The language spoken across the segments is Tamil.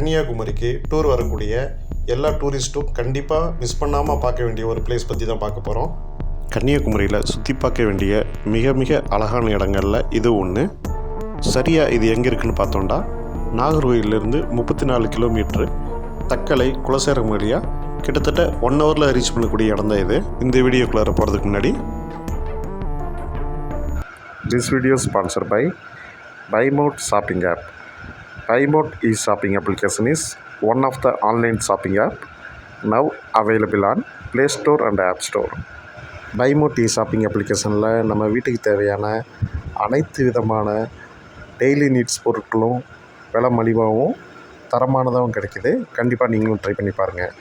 கன்னியாகுமரிக்கு டூர் வரக்கூடிய எல்லா டூரிஸ்ட்டும் கண்டிப்பாக மிஸ் பண்ணாமல் பார்க்க வேண்டிய ஒரு பிளேஸ் பற்றி தான் பார்க்க போகிறோம். கன்னியாகுமரியில் சுற்றி பார்க்க வேண்டிய மிக மிக அழகான இடங்களில் இது ஒன்று. சரியாக இது எங்கே இருக்குதுன்னு பார்த்தோம்னா, நாகர்கோயிலிருந்து 34 கிலோமீட்ரு தக்கலை குலசேகரம் வழியாக கிட்டத்தட்ட 1 ஹவரில் ரீச் பண்ணக்கூடிய இடம் தான் இது. இந்த வீடியோக்குள்ளார போகிறதுக்கு முன்னாடி, this video sponsor by BuyMode shopping app. BuyMode e-shopping application is one of the online shopping app now available on Play Store and App Store. BuyMode e-shopping applicationல நம்ம வீட்டுக்கு தேவையான அனைத்து விதமான டெய்லி நீட்ஸ் பொருட்களும் விலை மலிவாகவும் தரமானதாகவும் கிடைக்கிது. கண்டிப்பாக நீங்களும் ட்ரை பண்ணி பாருங்கள்.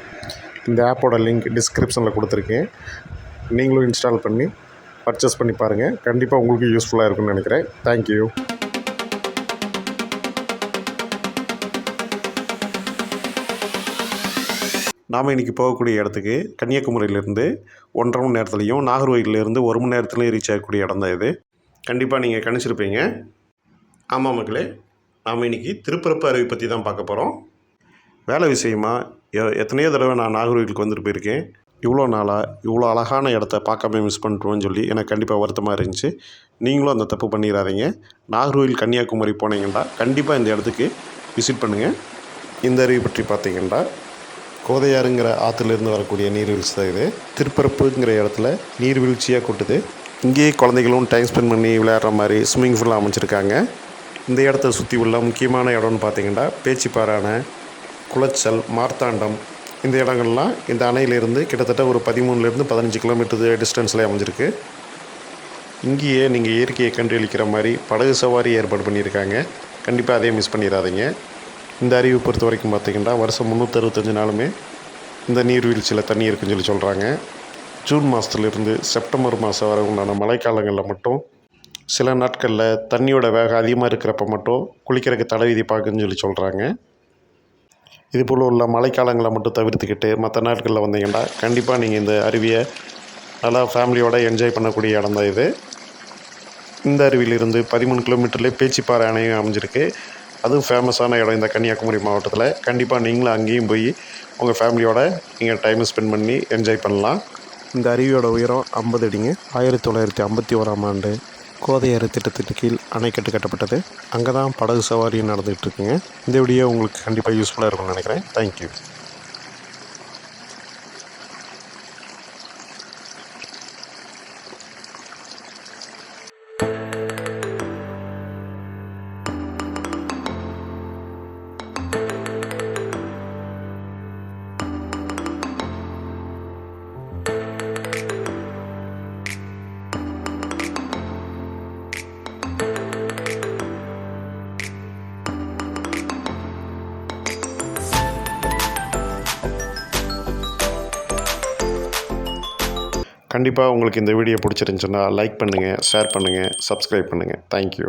இந்த ஆப்போட லிங்க் டிஸ்கிரிப்ஷனில் கொடுத்துருக்கேன். நீங்களும் இன்ஸ்டால் பண்ணி பர்ச்சேஸ் பண்ணி பாருங்கள். கண்டிப்பாக உங்களுக்கு யூஸ்ஃபுல்லாக இருக்கும்னு நினைக்கிறேன். தேங்க்யூ. நாம் இன்றைக்கி போகக்கூடிய இடத்துக்கு கன்னியாகுமரியிலேருந்து 1.5 மணி நேரத்துலையும், நாகர்கோயிலேருந்து 1 மணி நேரத்துலையும் ரீச் ஆகக்கூடிய இடம் தான் இது. கண்டிப்பாக நீங்கள் கணிச்சிருப்பீங்க. ஆமாம் மக்களே, நாம் இன்றைக்கி திருப்பரப்பு அருவி பற்றி தான் பார்க்க போகிறோம். வேலை விஷயமாக எத்தனையோ தடவை நான் நாகர்கோயிலுக்கு வந்துட்டு போயிருக்கேன். இவ்வளோ நாளாக இவ்வளோ அழகான இடத்த பார்க்காம மிஸ் பண்ணிட்டுவோன்னு சொல்லி எனக்கு கண்டிப்பாக வருத்தமாக இருந்துச்சு. நீங்களும் அந்த தப்பு பண்ணிடாதீங்க. நாகர்கோயில் கன்னியாகுமரி போனீங்கன்னா கண்டிப்பாக இந்த இடத்துக்கு விசிட் பண்ணுங்கள். இந்த அருவி பற்றி பார்த்தீங்கன்னா, கோதையாறுங்கிற ஆற்றுலேருந்து வரக்கூடிய நீர்வீழ்ச்சி தான் இது. திருப்பரப்புங்கிற இடத்துல நீர்வீழ்ச்சியாக கொட்டுது. இங்கேயே குழந்தைகளும் டைம் ஸ்பெண்ட் பண்ணி விளையாடுற மாதிரி ஸ்விம்மிங் ஃபுல்லாக அமைச்சிருக்காங்க. இந்த இடத்த சுற்றி உள்ள முக்கியமான இடம்னு பார்த்தீங்கன்னா, பேச்சிப்பாறை அணை, குளச்சல், மார்த்தாண்டம், இந்த இடங்கள்லாம் இந்த அணையிலேருந்து கிட்டத்தட்ட ஒரு 13லேருந்து 15 கிலோமீட்டர் டிஸ்டன்ஸில் அமைஞ்சிருக்கு. இங்கேயே நீங்கள் இயற்கையை கண்டளிக்கிற மாதிரி படகு சவாரி ஏற்பாடு பண்ணியிருக்காங்க. கண்டிப்பாக அதே மிஸ் பண்ணிடாதீங்க. இந்த அருவி பொறுத்த வரைக்கும் பார்த்திங்கன்னா, வருஷம் 365 நாளுமே இந்த நீர்வீழ்ச்சியில் தண்ணி இருக்குன்னு சொல்கிறாங்க. ஜூன் மாதத்துலேருந்து செப்டம்பர் மாதம் வரை உண்டான மழைக்காலங்களில் மட்டும் சில நாட்களில் தண்ணியோட வேகம் அதிகமாக இருக்கிறப்ப மட்டும் குளிக்கிறதுக்கு தடை விதிப்பாக்குன்னு சொல்கிறாங்க. இதுபோல் உள்ள மழைக்காலங்களை மட்டும் தவிர்த்துக்கிட்டு மற்ற நாட்களில் வந்தீங்கன்னா கண்டிப்பாக நீங்கள் இந்த அருவியை நல்லா ஃபேமிலியோடு என்ஜாய் பண்ணக்கூடிய இடம் தான் இது. இந்த அருவியிலிருந்து 13 கிலோமீட்டர்லேயே பேச்சிப்பாறை அணையும் அமைஞ்சிருக்கு. அதுவும் ஃபேமஸான இடம் இந்த கன்னியாகுமரி மாவட்டத்தில். கண்டிப்பாக நீங்களும் அங்கேயும் போய் உங்கள் ஃபேமிலியோடு நீங்கள் டைம் ஸ்பெண்ட் பண்ணி என்ஜாய் பண்ணலாம். இந்த அருவியோட உயரம் 50 அடிங்க. 1951ஆம் ஆண்டு கோதையாறு திட்டத்தின் கீழ் அணைக்கட்டு கட்டப்பட்டது. அங்கே தான் படகு சவாரியும் நடந்துகிட்ருக்குங்க. இந்த வீடியோ உங்களுக்கு கண்டிப்பாக யூஸ்ஃபுல்லாக இருக்கும்னு நினைக்கிறேன். தேங்க்யூ. கண்டிப்பாக உங்களுக்கு இந்த வீடியோ பிடிச்சிருந்துச்சுன்னா லைக் பண்ணுங்கள், ஷேர் பண்ணுங்கள், சப்ஸ்கிரைப் பண்ணுங்கள். தேங்க்யூ.